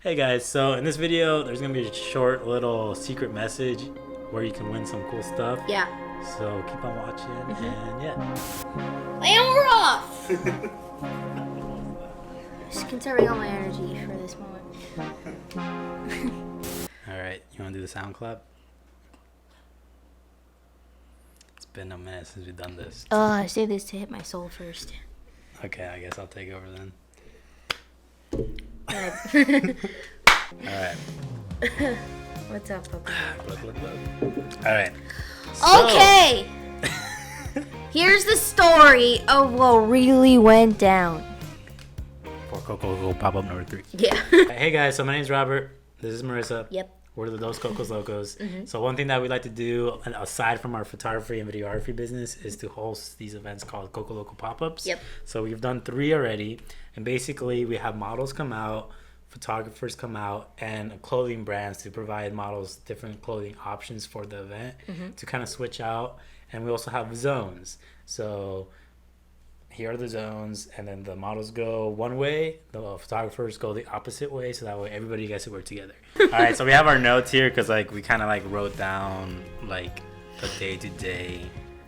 Hey guys, so in this video there's gonna be a short little secret message where you can win some cool stuff. Yeah. So keep on watching and yeah. And we're off! Just conserving all my energy for this moment. Alright, you wanna do the sound clap? It's been a minute since we've done this. I say this to hit my soul first. Okay, I guess I'll take over then. Alright. What's up, Coco? Alright. Okay! Here's the story of what really went down. For Coco Loco Pop Up number 3. Yeah. Hey guys, so my name's Robert. This is Marissa. Yep. We're the Cocos Locos. So one thing that we like to do, aside from our photography and videography business, is to host these events called Coco Loco Pop Ups. Yep. So we've done 3 already. And basically we have models come out, photographers come out, and clothing brands to provide models different clothing options for the event to kind of switch out. And we also have zones. So here are the zones, and then the models go one way, the photographers go the opposite way, so that way everybody gets to work together. All right, so we have our notes here because like we kind of like wrote down like the day-to-day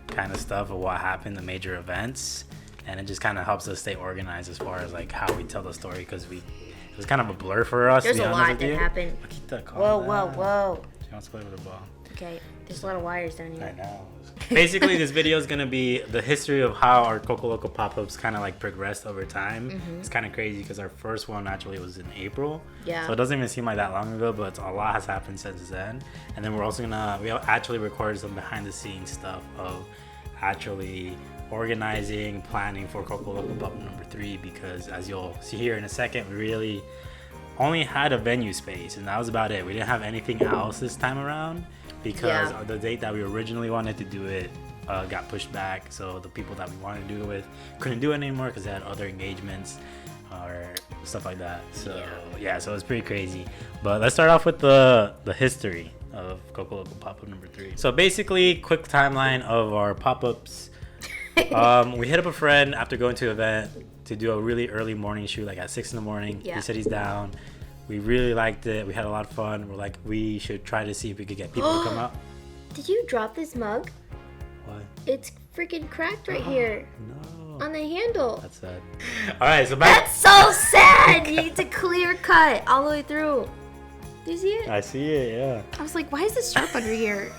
kind of stuff of what happened, the major events, and it just kind of helps us stay organized as far as like how we tell the story, because it was kind of a blur for us. There's a lot that happened. Whoa. She wants to play with the ball. Okay, there's a lot of wires down here. I know. Basically, this video is going to be the history of how our Coco Loco Pop-Ups kind of like progressed over time. It's kind of crazy because our first one actually was in April. Yeah. So it doesn't even seem like that long ago, but a lot has happened since then. And then we're also we actually recorded some behind the scenes stuff of actually organizing, planning for Coco Loco Pop number 3, because as you'll see here in a second, we really only had a venue space and that was about it. We didn't have anything else this time around because the date that we originally wanted to do it got pushed back. So the people that we wanted to do it with couldn't do it anymore because they had other engagements or stuff like that. So yeah, so it's pretty crazy. But let's start off with the history of Coco Loco Pop-Up number 3. So basically, quick timeline of our pop-ups. We hit up a friend after going to an event to do a really early morning shoot, like at 6 in the morning. He said he's down. We really liked it. We had a lot of fun. We're like, we should try to see if we could get people to come out. Did you drop this mug? What? It's freaking cracked right here. No. On the handle. That's sad. All right, so back. That's so sad. You need to clear cut all the way through. Do you see it? I see it, yeah. I was like, why is this sharp under here?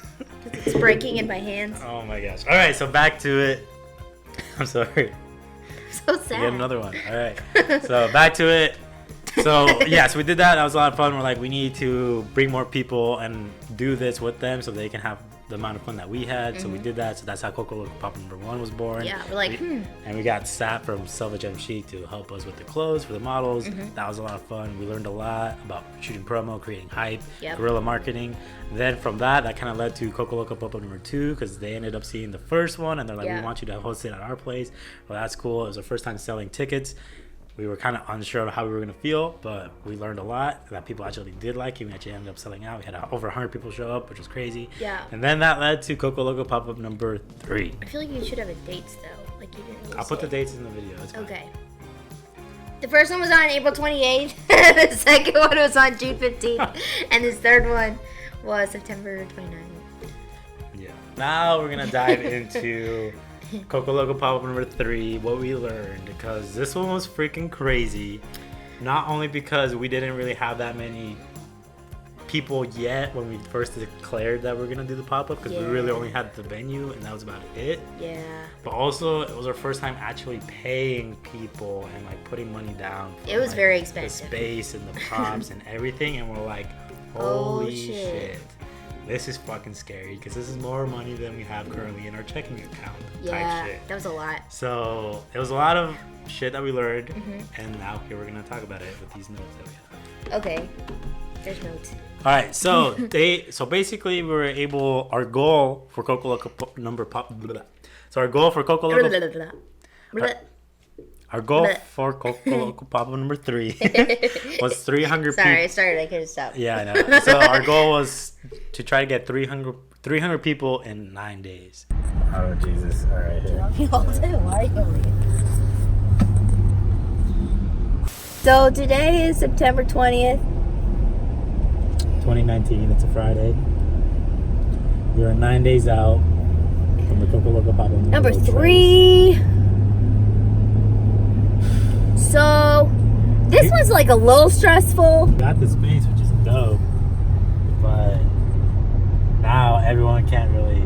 Because it's breaking in my hands. Oh my gosh. All right, so back to it. I'm sorry. I'm so sad. Get another one. All right. So back to it. So yeah, so we did that. That was a lot of fun. We're like, we need to bring more people and do this with them so they can have the amount of fun that we had. So we did that. So that's how Coco Loco Pop number 1 was born. Yeah, we're like, And we got Sat from Salvage MC to help us with the clothes for the models. That was a lot of fun. We learned a lot about shooting promo, creating hype, guerrilla marketing. Then from that kind of led to Coco Loco Pop Up number 2, because they ended up seeing the first one and they're like, we want you to host it at our place. Well, that's cool. It was our first time selling tickets. We were kind of unsure of how we were going to feel, but we learned a lot that people actually did like it. We actually ended up selling out. We had over 100 people show up, which was crazy. Yeah. And then that led to Coco Loco Pop-Up number 3. I feel like you should have a dates though. Like you didn't really I'll put the dates in the video. It's fine. Okay. The first one was on April 28th. The second one was on June 15th. And this third one was September 29th. Yeah. Now we're going to dive into Coco Loco Pop-Up number 3, what we learned, because this one was freaking crazy. Not only because we didn't really have that many people yet when we first declared that we're gonna do the pop-up, because we really only had the venue and that was about it. Yeah. But also it was our first time actually paying people and like putting money down for, it was like, very expensive. the space and the props and everything, and we're like, holy shit. This is fucking scary because this is more money than we have currently in our checking account. Yeah, type shit. that was a lot. So it was a lot of shit that we learned, and now here we're gonna talk about it with these notes that we have. Okay, there's notes. All right, so so basically we were able. Our goal for Coco Loco So our goal for Coco Loco. Our goal for Coco Loco Pop number 3 was 300 people. Sorry, I started. I couldn't stop. Yeah, I know. So our goal was to try to get 300 people in 9 days. Oh, Jesus. All right, here. So today is September 20th. 2019. It's a Friday. We are 9 days out from the Coco Loco Pop Up Number 3. So, this one's like a little stressful. We got the space, which is dope. But now everyone can't really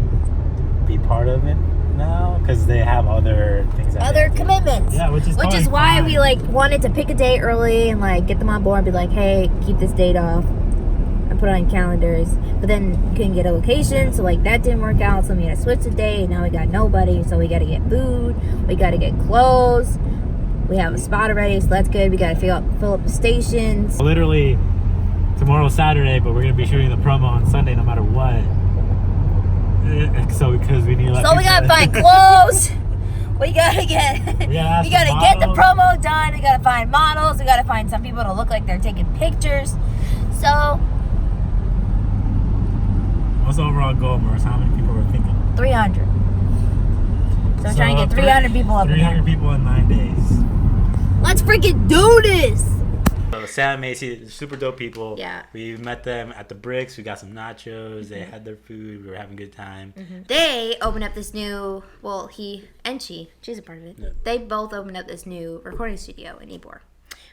be part of it now because they have other things. Other commitments. Yeah, which is why fine. we like wanted to pick a date early and like get them on board and be like, hey, keep this date off. I put it on calendars, but then we couldn't get a location, so like that didn't work out. So we had to switch the date. Now we got nobody, so we got to get food. We got to get clothes. We have a spot already, so that's good. We got to fill up the stations. Literally, tomorrow's Saturday, but we're gonna be shooting the promo on Sunday, no matter what. So because we need. So we gotta find clothes. We gotta get the promo done. We gotta find models. We gotta find some people to look like they're taking pictures. So. What's the overall goal, Maurice? How many people were thinking? 300. So I'm trying to get 300 people up. 300 people in 9 days. Let's freaking do this! So Sam, Macy, super dope people. Yeah. We met them at the Bricks. We got some nachos. Mm-hmm. They had their food. We were having a good time. Mm-hmm. They opened up this new, well, he and she's a part of it. Yeah. They both opened up this new recording studio in Ybor,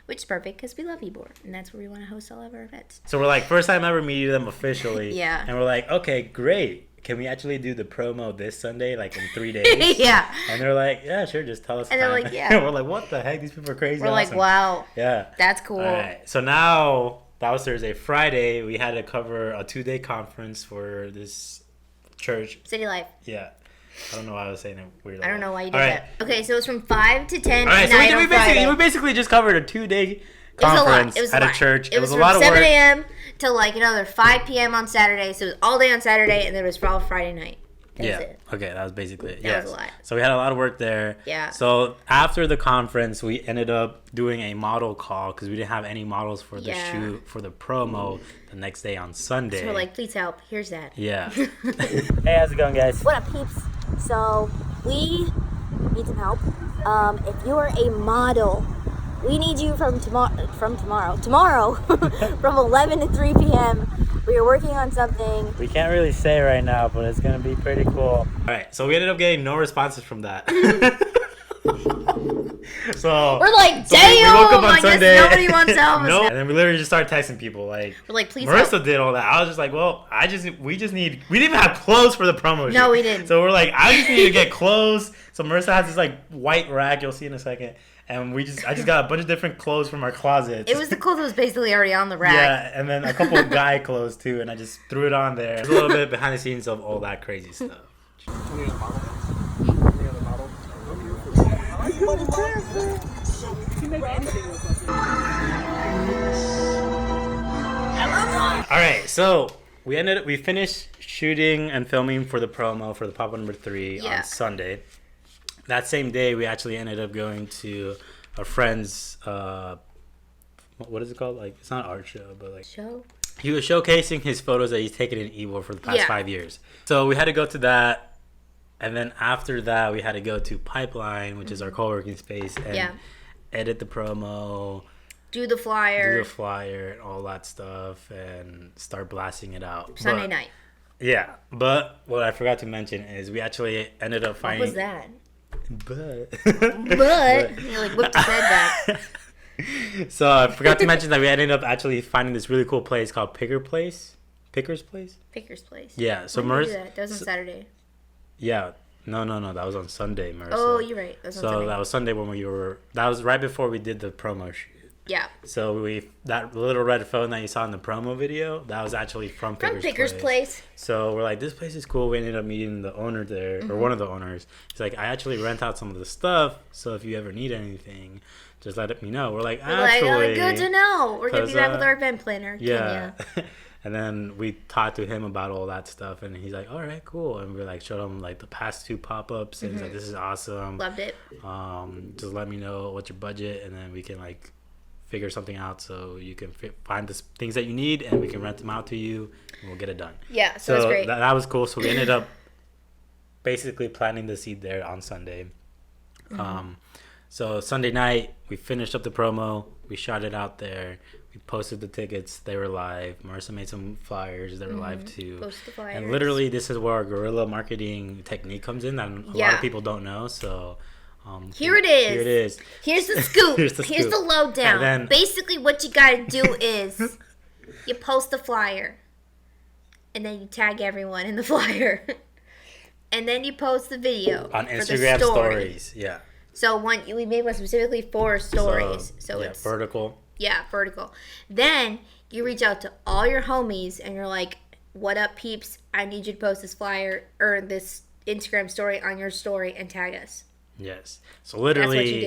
which is perfect because we love Ybor, and that's where we want to host all of our events. So we're like, first time ever meeting them officially. Yeah. And we're like, okay, great. Can we actually do the promo this Sunday, like in 3 days? Yeah. And they're like, yeah, sure, just tell us. And they're like, yeah. And we're like, what the heck? These people are crazy. We're like, awesome. wow. Yeah. That's cool. All right. So now, that was Thursday. Friday, we had to cover a 2-day conference for this church. City Life. Yeah. I don't know why I was saying it weird. I don't know why you did All that. Okay, so it's from 5 to 10 All right, at so night on Friday. we basically just covered a 2-day It was a lot. conference It was at a a lot. church. It was a from lot of 7 work. a.m. till like another 5 p.m. on Saturday. So it was all day on Saturday, and then it was all Friday night. That was it. Okay, that was basically it. That was a lot. So we had a lot of work there. Yeah. So after the conference, we ended up doing a model call because we didn't have any models for the shoot for the promo the next day on Sunday. So we're like, please help. Here's that. Yeah. Hey, how's it going, guys? What up, peeps? So we need some help. If you are a model, we need you from tomorrow. From 11 to 3 p.m. We are working on something. We can't really say right now, but it's gonna be pretty cool. All right, so we ended up getting no responses from that. So we're like, damn! we woke up on I Sunday. guess nobody wants to help us. No, and then we literally just started texting people. Like, we're like, please Marissa help. did all that. I was just like, well, we didn't even have clothes for the promo. No, shoot. we didn't. So we're like, I just need to get clothes. So Marissa has this like white rack. You'll see in a second. And I just got a bunch of different clothes from our closet. It was the clothes that was basically already on the rack. Yeah, and then a couple of guy clothes too, and I just threw it on there. There's a little bit behind the scenes of all that crazy stuff. All right, so we finished shooting and filming for the promo for the Pop Up number 3 on Sunday. That same day, we actually ended up going to a friend's, what is it called? Like, it's not art show, but like... Show? He was showcasing his photos that he's taken in Ybor for the past 5 years. So we had to go to that. And then after that, we had to go to Pipeline, which is our co-working space, and edit the promo. Do the flyer. And all that stuff, and start blasting it out. Sunday night. Yeah. But what I forgot to mention is we actually ended up finding... What was that? But You like whipped his head back. So I forgot to mention that we ended up actually finding this really cool place called Picker's Place. Picker's Place. Yeah. So When did you do that? That was on Saturday. Yeah. No. That was on Sunday, Marissa. Oh, you're right. That was on Sunday. That was Sunday when that was right before we did the promo shoot. Yeah. So that little red phone that you saw in the promo video, that was actually from Picker's Place. So we're like, this place is cool. We ended up meeting the owner there, or one of the owners. He's like, I actually rent out some of the stuff, so if you ever need anything, just let me know. We're like, actually, good to know. We're gonna be back with our event planner. Yeah. And then we talked to him about all that stuff, and he's like, all right, cool. And we like showed him like the past 2 pop-ups, and he's like, this is awesome. Loved it. Just let me know what's your budget, and then we can like figure something out so you can find the things that you need, and we can rent them out to you, and we'll get it done. Yeah, so it was great. That was cool. So we ended up basically planting the seed there on Sunday. So Sunday night, we finished up the promo. We shot it out there. We posted the tickets. They were live. Marissa made some flyers. They were live too. Posted the flyers. And literally, this is where our guerrilla marketing technique comes in that a lot of people don't know. So here it is. Here it is. Here's the scoop. Here's the lowdown. Then, basically, what you gotta do is you post the flyer, and then you tag everyone in the flyer, and then you post the video on for Instagram the stories. Yeah. So we made one specifically for stories. So it's vertical. Yeah, vertical. Then you reach out to all your homies and you're like, "What up, peeps? I need you to post this flyer or this Instagram story on your story and tag us." Yes. So literally, that's what you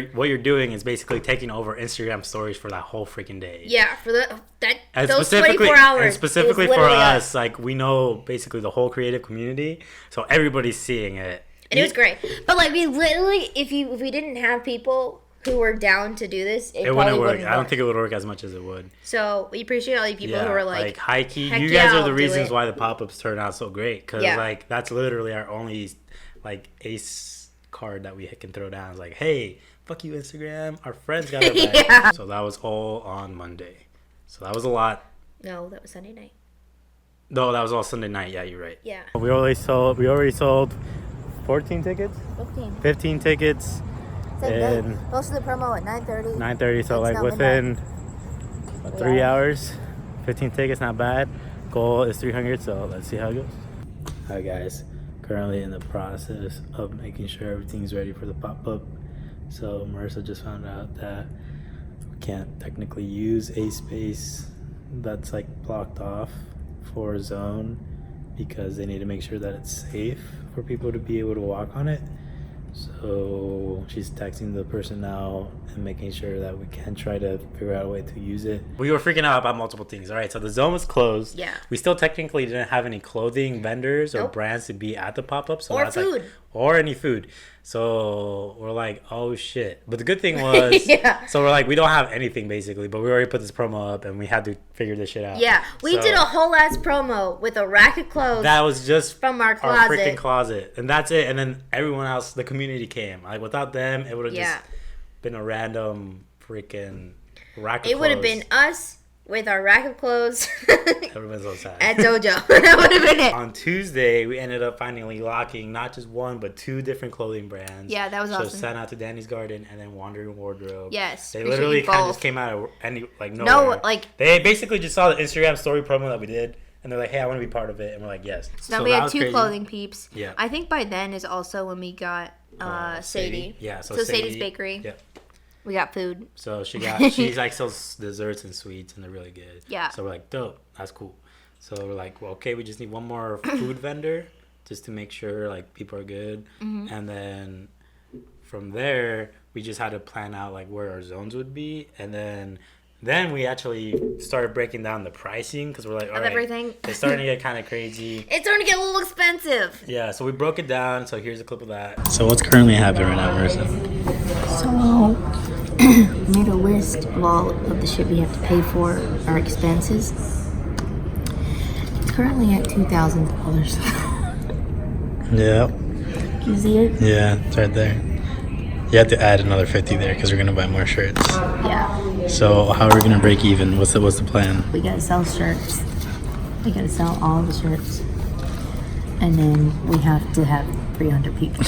do. What you're doing is basically taking over Instagram stories for that whole freaking day. Yeah, for those 24 hours. And specifically for us, like we know basically the whole creative community, so everybody's seeing it. And it was great. But like we literally, if we didn't have people who were down to do this, it wouldn't work. I don't think it would work as much as it would. So we appreciate all you people who are like high key. You guys are the reasons why the pop-ups turn out so great. Because like that's literally our only like ace card that we can throw down. It's like, hey, fuck you, Instagram. Our friends got our back. So that was all on Monday. So that was a lot. No, that was Sunday night. No, that was all Sunday night. Yeah, you're right. Yeah. We already sold 14 tickets. 15 tickets. And most of the promo at 9:30. 9:30. So like within 3 hours, 15 tickets, not bad. Goal is 300. So let's see how it goes. Hi guys. Currently in the process of making sure everything's ready for the pop-up. So Marissa just found out that we can't technically use a space that's like blocked off for a zone because they need to make sure that it's safe for people to be able to walk on it. So she's texting the person now and making sure that we can try to figure out a way to use it. We were freaking out about multiple things. All right, so the zone was closed. Yeah. We still technically didn't have any clothing vendors or brands to be at the pop-up. So or food. Or any food. So we're like, oh shit. But the good thing was, so we're like, we don't have anything basically, but we already put this promo up and we had to figure this shit out. Yeah, we did a whole ass promo with a rack of clothes. That was just from our closet. Our freaking closet. And that's it. And then everyone else, the community came. Like without them, it would have just been a random freaking rack of clothes. It would have been us with our rack of clothes. Everyone's so sad. At Dojo. That would have been it. On Tuesday, we ended up finally locking not just one, but 2 different clothing brands. Yeah, that was awesome. So sent out to Danny's Garden and then Wandering Wardrobe. Yes. They literally kind of just came out of nowhere. No, like... They basically just saw the Instagram story promo that we did. And they're like, hey, I want to be part of it. And we're like, yes. So we had 2 clothing peeps. Yeah. I think by then is also when we got Sadie. Yeah, so Sadie's Bakery. Yeah. We got food. So she's like sells desserts and sweets and they're really good. Yeah. So we're like, dope, that's cool. So we're like, well, okay, we just need one more food vendor just to make sure like people are good. Mm-hmm. And then from there, we just had to plan out like where our zones would be. And then we actually started breaking down the pricing because we're like, all right, everything. It's starting to get kind of crazy. It's starting to get a little expensive. Yeah, so we broke it down. So here's a clip of that. So what's currently happening right now, Marissa? So made a list of all of the shit we have to pay for, our expenses. It's currently at $2,000. Yeah. Can you see it? Yeah, it's right there. You have to add another 50 there because we're gonna buy more shirts. Yeah. So how are we gonna break even? What's the plan? We gotta sell shirts. We gotta sell all the shirts, and then we have to have 300 people.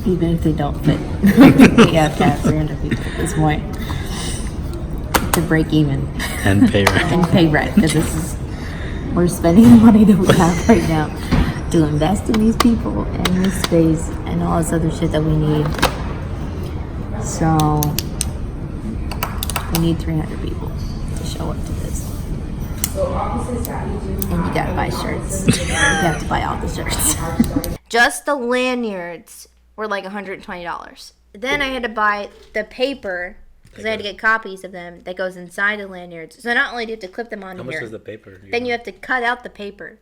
Even if they don't fit, we have to have 300 people at this point to break even and pay rent. And pay rent because we're spending the money that we have right now to invest in these people and this space and all this other shit that we need. So we need 300 people to show up to this. And you gotta buy shirts. You have to buy all the shirts. Just the lanyards were like $120. Then I had to buy the paper because I had to get copies of them that goes inside the lanyards. So not only do you have to clip them onto here. How much was the paper? Then you have to cut out the paper.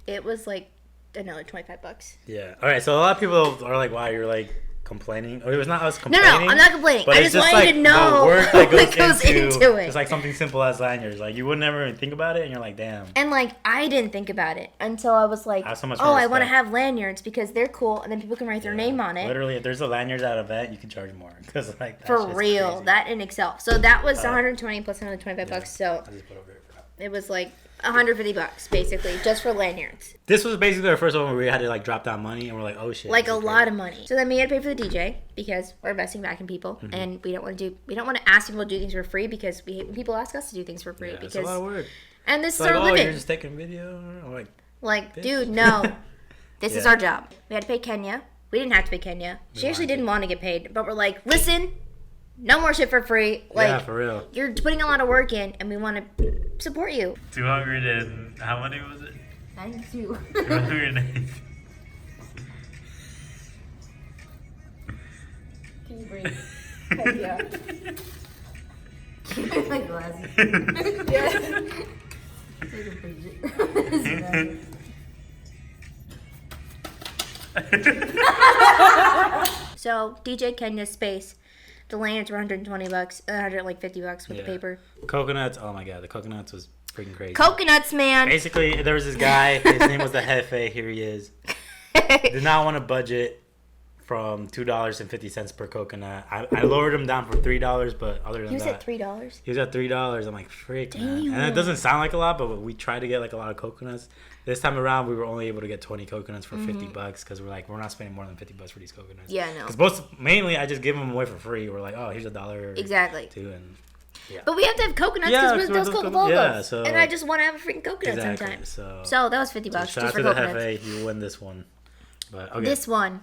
It was like another $25. Yeah. All right. So a lot of people are like, "Wow, you're like complaining. Or it was not us No, complaining. I'm not complaining. But I it's just want you to know the work that goes into it. It's like something simple as lanyards. Like you would never even think about it, and you're like, damn. And like I didn't think about it until I was like, so much oh, I respect. want to have lanyards because they're cool, and then people can write their name on it. Literally, if there's a lanyards at an event, you can charge more because like that For shit's real, crazy. that in itself. So that was 120 plus another 25 bucks. So I just put over it for that. it was like 150 bucks basically just for lanyards. This was basically our first one where we had to like drop down money, and we're like, oh shit. Like a lot of money. So then we had to pay for the DJ because we're investing back in people, and we don't want to ask people to do things for free because we hate when people ask us to do things for free because it's a lot of work. And this It's is like, our oh, living. you're just taking video. I'm Like, bitch. dude, no. This is Yeah. our job. We had to pay Kenya. We didn't have to pay Kenya. She actually didn't want to get paid, but we're like, listen, no more shit for free. Like, yeah, for real. you're putting a lot of work in, and we want to support you. 200 and how many was it? 92. 200. Can you breathe? Yeah. My glasses. Yeah. Take a picture. So DJ Kenya's space, the lanyards were 120 bucks, 150 bucks with the paper. Coconuts. Oh my god, the coconuts was freaking crazy. Coconuts, man. Basically, there was this guy. His name was the Jefe. Here he is. Did not want to budget from $2.50 per coconut. I lowered him down for $3, but other than He was that, at $3. he was at $3. I'm like, frick, man. Damn. And it doesn't sound like a lot, but we tried to get like a lot of coconuts. This time around, we were only able to get 20 coconuts for $50 because we're like, we're not spending more than $50 for these coconuts. Yeah, no. Because mainly, I just give them away for free. We're like, oh, here's $1. Exactly. Two, and yeah. But we have to have coconuts Yeah, because we're those Coco Locos. yeah, so- and I just want to have a freaking coconut Exactly. sometimes. So that was $50 shout just out for to the coconuts. Jefe. You win this one. But okay. This one.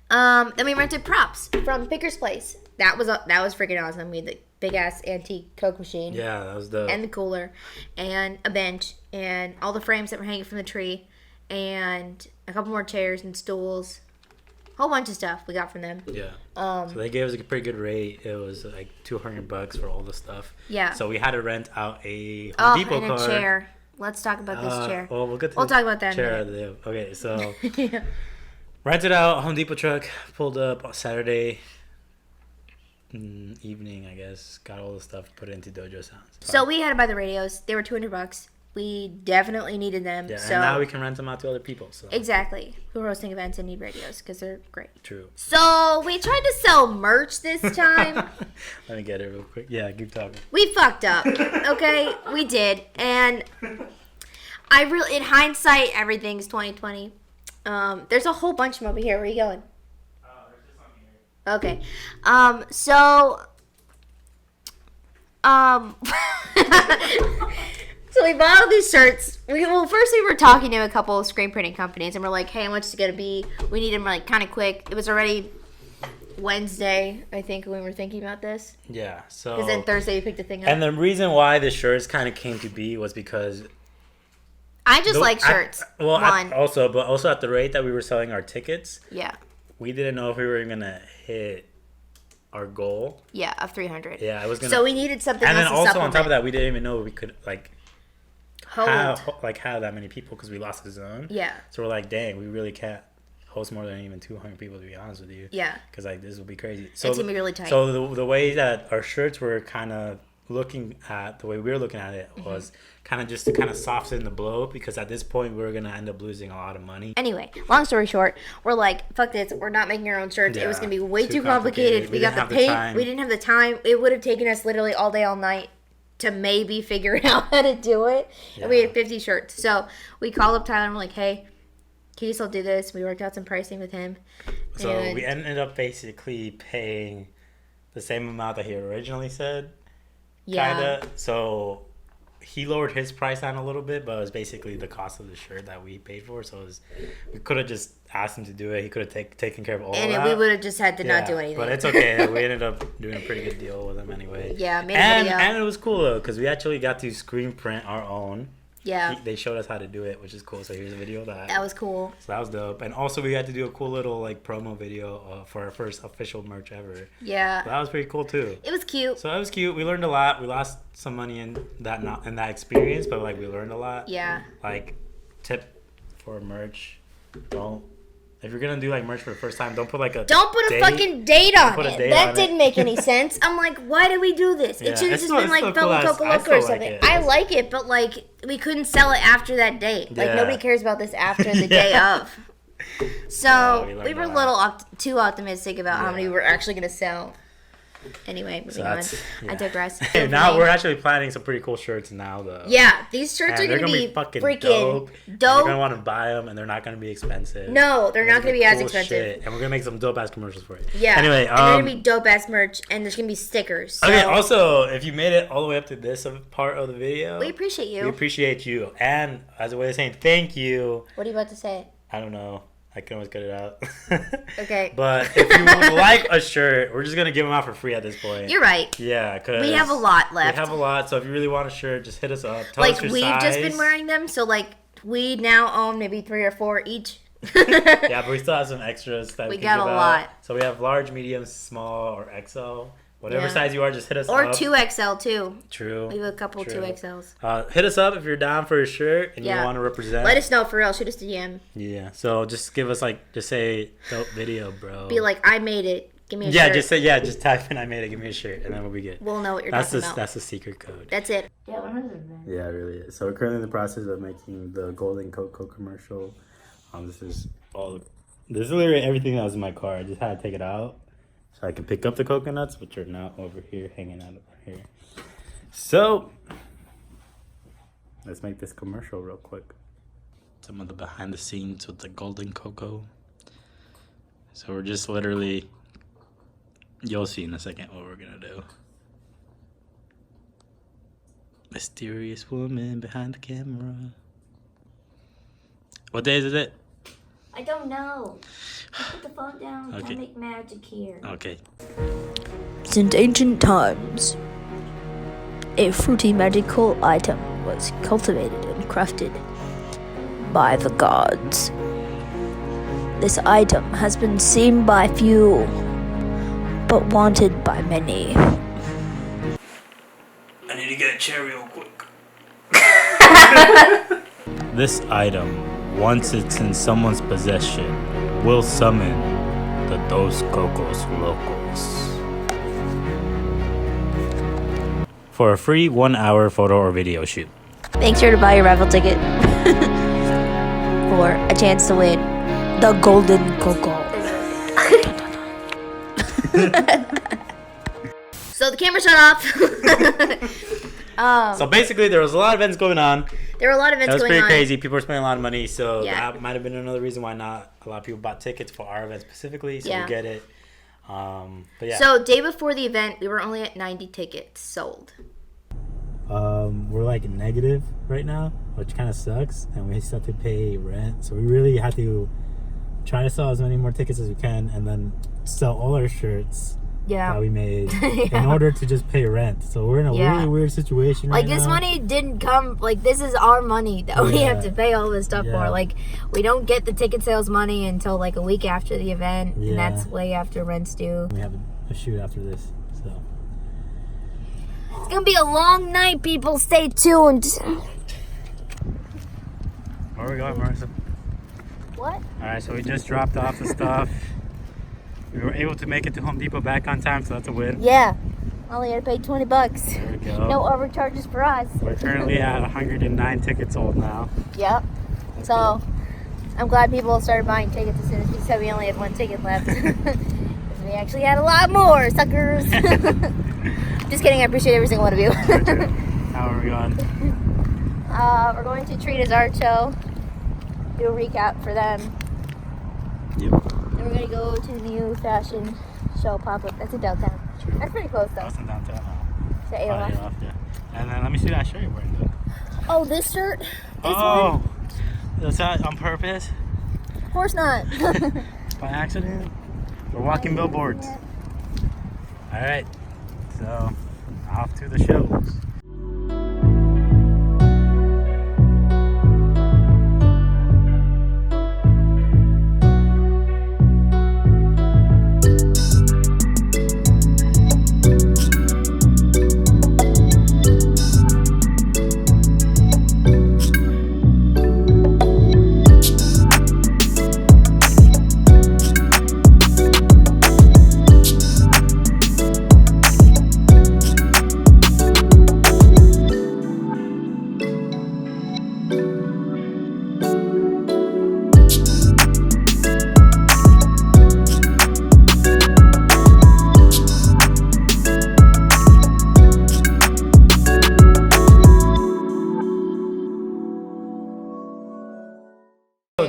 Then we rented props from Picker's Place. That was freaking awesome. We had the big ass antique Coke machine. Yeah, that was dope. And the cooler, and a bench, and all the frames that were hanging from the tree, and a couple more chairs and stools. A whole bunch of stuff we got from them. Yeah. So they gave us a pretty good rate. It was like $200 for all the stuff. Yeah. So we had to rent out a Home Depot and a car. chair. Let's talk about this chair. Well, we'll talk about that in a chair. Okay, so Yeah. rented out Home Depot truck. Pulled up on Saturday evening, I guess. Got all the stuff. Put it into Dojo Sounds. So we had to buy the radios. They were $200. We definitely needed them. Yeah, so and now we can rent them out to other people. So exactly, who are hosting events and need radios because they're great. True. So we tried to sell merch this time. Let me get it real quick. Yeah, keep talking. We fucked up. Okay, we did, and I really, in hindsight, everything's 2020. There's a whole bunch of them over here. Where are you going? Okay. So we bought all these shirts. First we were talking to a couple of screen printing companies, and we're like, hey, how much is it going to be? We need them, like, kind of quick. It was already Wednesday, I think, when we were thinking about this. Yeah, so... Because then Thursday we picked the thing up. And the reason why the shirts kind of came to be was because... I just like shirts. Also at the rate that we were selling our tickets, Yeah. we didn't know if we were going to hit our goal. Yeah, of 300. Yeah, it was going So we needed something And else then to also supplement. on top of that, we didn't even know we could, like... Hold. have that many people because we lost the zone. Yeah. So we're like, dang, we really can't host more than even 200 people, to be honest with you. Yeah. Because like this would be crazy. So It's gonna be really tight. So the way that our shirts were kind of looking at, the way we were looking at it was kind of just to kind of soften the blow, because at this point we were gonna end up losing a lot of money. Anyway, long story short, we're like, fuck this. We're not making our own shirts. It was Yeah, going to be way too too complicated. complicated. We We got didn't the have the paint. time. We didn't have the time. It would have taken us literally all day, all night to maybe figure out how to do it. And we had 50 shirts. So we called up Tyler and we're like, hey, can you still do this? We worked out some pricing with him. So And- we ended up basically paying the same amount that he originally said. Yeah. Kinda. So he lowered his price down a little bit, but it was basically the cost of the shirt that we paid for. So we could have just asked him to do it. He could have taken care of all And of we that. would have just had to not do anything. But it's okay. We ended up doing a pretty good deal with him anyway. Yeah, made a and, video. and it was cool though, because we actually got to screen print our own. Yeah. They showed us how to do it, which is cool. So here's a video of that. That was cool. So that was dope. And also we had to do a cool little like promo video for our first official merch ever. Yeah. So that was pretty cool too. It was cute. So that was cute. We learned a lot. We lost some money in that experience, but like we learned a lot. Yeah. Like tip for merch, don't If you're gonna do like merch for the first time, don't put like a fucking date on Put a it. date That on didn't it. make any sense. I'm like, why did we do this? Yeah, It should have it's just still- been it's like still Velvet cool. Coco I Loco still or like something. it. I like it, but like we couldn't sell it after that date. Like Yeah. nobody cares about this after the day of. So Yeah, we we were a learned a little lot. too optimistic about how Yeah. many we were actually gonna sell. Anyway, moving on. Yeah. I digress. Hey, now we're actually planning some pretty cool shirts now, though. Yeah, these shirts And are they're gonna be fucking freaking dope. dope. You're gonna want to buy them, and they're not gonna be expensive. No, they're not gonna be as cool expensive. shit, and we're gonna make some dope ass commercials for it. Yeah. Anyway, and they're gonna be dope ass merch, and there's gonna be stickers. So okay. Also, if you made it all the way up to this part of the video, we appreciate you. We appreciate you, and as a way of saying thank you, What are you about to say? I don't know. I can always cut it out. Okay. But if you would like a shirt, we're just gonna give them out for free at this point. You're right. Yeah, cause We have a lot left. We have a lot, so if you really want a shirt, just hit us up. Tell Like us your we've just been size. wearing them, so like we now own maybe 3 or 4 each. Yeah, but we still have some extras that We we got can a give lot. out. So we have large, medium, small, or XL. Whatever Yeah. size you are, just hit us Or up. 2XL too. True. We have a couple True. 2XLs. Hit us up if you're down for a shirt and Yeah. you want to represent. Let us know for real. Shoot us a DM. Yeah. So just give us just say dope video, bro. Be like, I made it. Give me a yeah, shirt. just type in I made it, give me a shirt, and then we'll be good. We'll know what you're That's talking the about. that's the secret code. That's it. Yeah, 100%. Yeah, it really is. So we're currently in the process of making the Golden Coco commercial. This is literally everything that was in my car. I just had to take it out so I can pick up the coconuts, which are now over here, hanging out over here. So let's make this commercial real quick. Some of the behind the scenes with the Golden Coco. So we're just literally, you'll see in a second what we're gonna do. Mysterious woman behind the camera. What day is it? I don't know. Put the phone down. Okay. Can't make magic here. Okay. Since ancient times, a fruity magical item was cultivated and crafted by the gods. This item has been seen by few, but wanted by many. I need to get a chair real quick. This item, once it's in someone's possession, will summon the Dos Cocos Locos. For a free 1-hour photo or video shoot. Make sure to buy your raffle ticket for a chance to win the Golden Coco. So the camera shut off. So basically, there was a lot of events going on. There were a lot of That events was going pretty on. crazy. People were spending a lot of money, so Yeah. that might have been another reason why not a lot of people bought tickets for our event specifically. So Yeah. we get it. But yeah. So day before the event, we were only at 90 tickets sold. We're like negative right now, which kind of sucks, and we still have to pay rent. So we really have to try to sell as many more tickets as we can, and then sell all our shirts that we made in order to just pay rent. So we're in a really weird situation right Like this now. money didn't come. Like this is our money that we Yeah. have to pay all this stuff Yeah. for. Like we don't get the ticket sales money until like a week after the event, Yeah. and that's way after rent's due. We have a shoot after this, so. It's gonna be a long night, people. Stay tuned. Where are we going, Marissa? What? Alright, so we just dropped off the stuff. We were able to make it to Home Depot back on time, so that's a win. Yeah. Only had to pay $20. There we go. No overcharges for us. We're currently at 109 tickets sold now. Yep. So I'm glad people started buying tickets as soon as we said we only had one ticket left. We actually had a lot more, suckers. Just kidding. I appreciate every single one of you. How are we going? We're going to Trita's Art Show. Do a recap for them. Yep. Then we're going to go to the new fashion show pop-up. That's in downtown. That's pretty close though. That's in downtown. Is that Oh, AOF? yeah. And then let me see that shirt you're wearing, though. Oh, this shirt? This Oh! one? That's that on purpose? Of course not. By accident? We're walking billboards. Alright. So, off to the shows.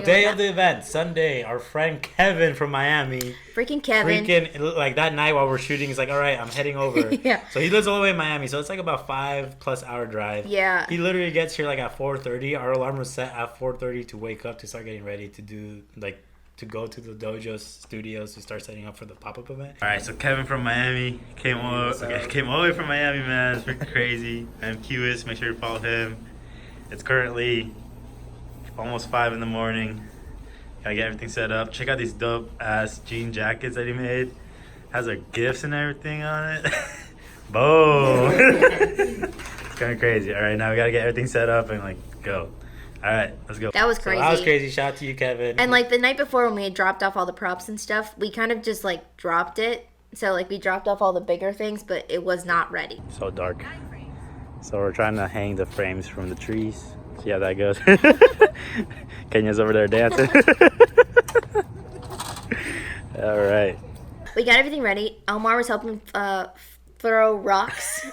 day of the event, Sunday, our friend Kevin from Miami. Freaking Kevin. Like that night while we're shooting, he's like, all right, I'm heading over. Yeah. So he lives all the way in Miami, so it's like about 5+ hour drive. Yeah. He literally gets here like at 4:30. Our alarm was set at 4:30 to wake up to start getting ready to do to go to the dojo studios to start setting up for the pop-up event. All right, so Kevin from Miami came all the way from Miami, man. It's freaking crazy. I'm curious. Make sure to follow him. It's currently almost 5 in the morning. Gotta get everything set up. Check out these dope ass jean jackets that he made. Has our gifts and everything on it. Boom. It's kind of crazy. All right, now we gotta get everything set up and like go. All right, let's go. That was crazy. So that was crazy. Shout out to you, Kevin. And like the night before when we had dropped off all the props and stuff, we kind of just like dropped it. So like we dropped off all the bigger things, but it was not ready. So dark. So we're trying to hang the frames from the trees. See how that goes. Kenya's over there dancing. All right. We got everything ready. Omar was helping throw rocks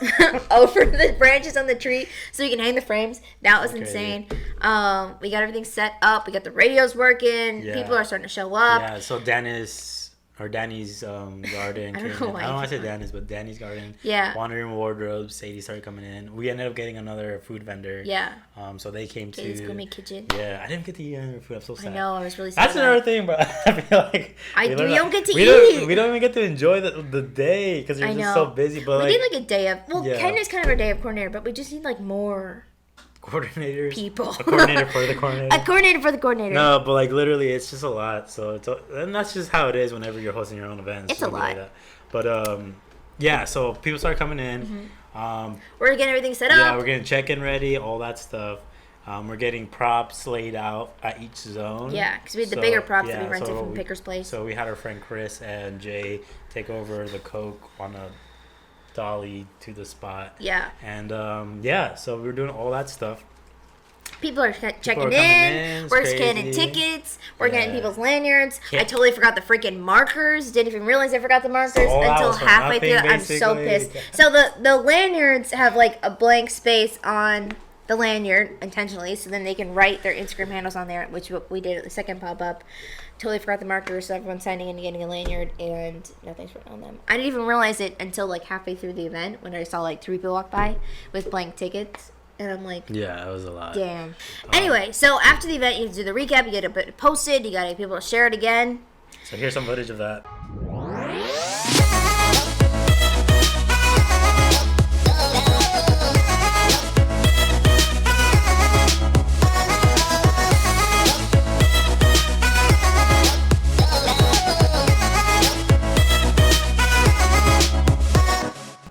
over the branches on the tree so we can hang the frames. That was insane. We got everything set up. We got the radios working. Yeah. People are starting to show up. Yeah, so Danny's garden. I don't know why I don't want to say Danny's, but Danny's garden. Yeah. Wandering Wardrobe. Sadie started coming in. We ended up getting another food vendor. Yeah. So they came to. Katie's Gourmet Kitchen. Yeah, I didn't get to eat any food. I'm so sad. I know. I was really sad. That's another thing, bro. I feel like we don't get to eat. We don't even get to enjoy the day because you're just so busy. But we need like a day of. Well, yeah. Kenya's kind of our day of coordinator, but we just need like more coordinators. People. A coordinator for the coordinator. A coordinator for the coordinator. No, but like literally, it's just a lot. So and that's just how it is whenever you're hosting your own events. It's a lot. Like but yeah. So people start coming in. Mm-hmm. We're getting everything set up. Yeah, we're getting check-in ready, all that stuff. We're getting props laid out at each zone. Yeah, because we had the bigger props that we rented from Picker's Place. So we had our friend Chris and Jay take over the Coke on a dolly to the spot. Yeah. And yeah, so we were doing all that stuff. People are checking in. We're scanning tickets. We're getting people's lanyards. I totally forgot the freaking markers. Didn't even realize I forgot the markers until halfway through. I'm so pissed. So the lanyards have like a blank space on the lanyard intentionally, so then they can write their Instagram handles on there, which we did at the second pop-up. Totally forgot the markers, so everyone's signing in and getting a lanyard, and nothing's written on them. I didn't even realize it until like halfway through the event when I saw like 3 people walk by with blank tickets. And I'm like, yeah, it was a lot. Damn. Anyway, so after the event, you have to do the recap. You get it posted. You got to get people to share it again. So here's some footage of that.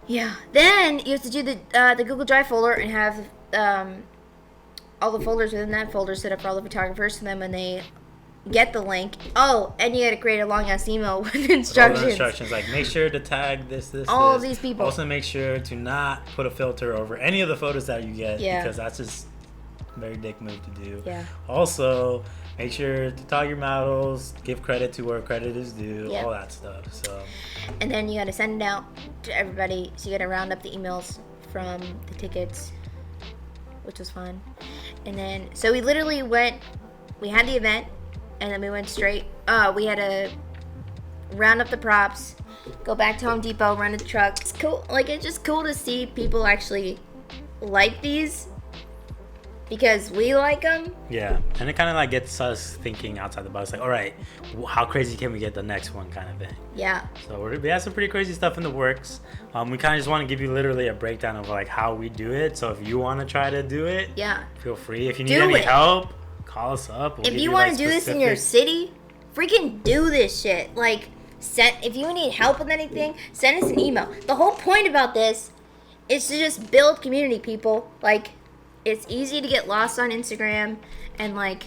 Yeah. Then you have to do the Google Drive folder and have all the folders within that folder set up for all the photographers. And then when they get the link, and you got to create a long ass email with instructions. All the instructions like make sure to tag this. All of these people. Also make sure to not put a filter over any of the photos that you get because that's just a very dick move to do. Yeah. Also, make sure to tag your models, give credit to where credit is due, all that stuff. So. And then you got to send it out to everybody. So you got to round up the emails from the tickets, which was fun. And then, so we literally we had the event, and then we went straight. We had to round up the props, go back to Home Depot, run the truck. It's cool. Like, it's just cool to see people actually like these. Because we like them. Yeah, and it kind of like gets us thinking outside the box. Like, all right, how crazy can we get the next one, kind of thing. Yeah. So we have some pretty crazy stuff in the works. We kind of just want to give you literally a breakdown of like how we do it. So if you want to try to do it, feel free. If you need any help, call us up. If you want to do this in your city, freaking do this shit. Like, if you need help with anything, send us an email. The whole point about this is to just build community, people. Like. It's easy to get lost on Instagram and, like,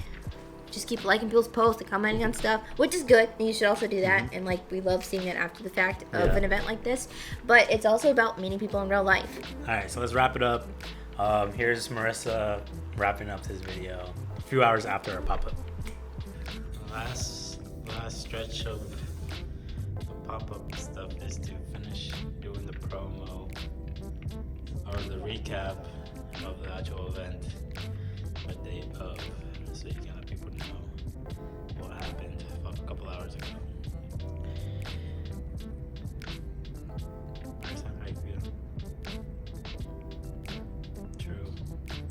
just keep liking people's posts and commenting on stuff, which is good. And you should also do that. And, like, we love seeing it after the fact of an event like this. But it's also about meeting people in real life. All right, so let's wrap it up. Here's Marissa wrapping up this video a few hours after our pop-up. Last stretch of the pop-up stuff is to finish doing the promo or the recap of the actual event, the day of. so you can let people know what happened a couple hours ago. First time, how you feel? True.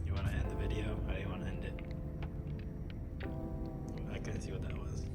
You want to end the video? How do you want to end it? I couldn't see what that was.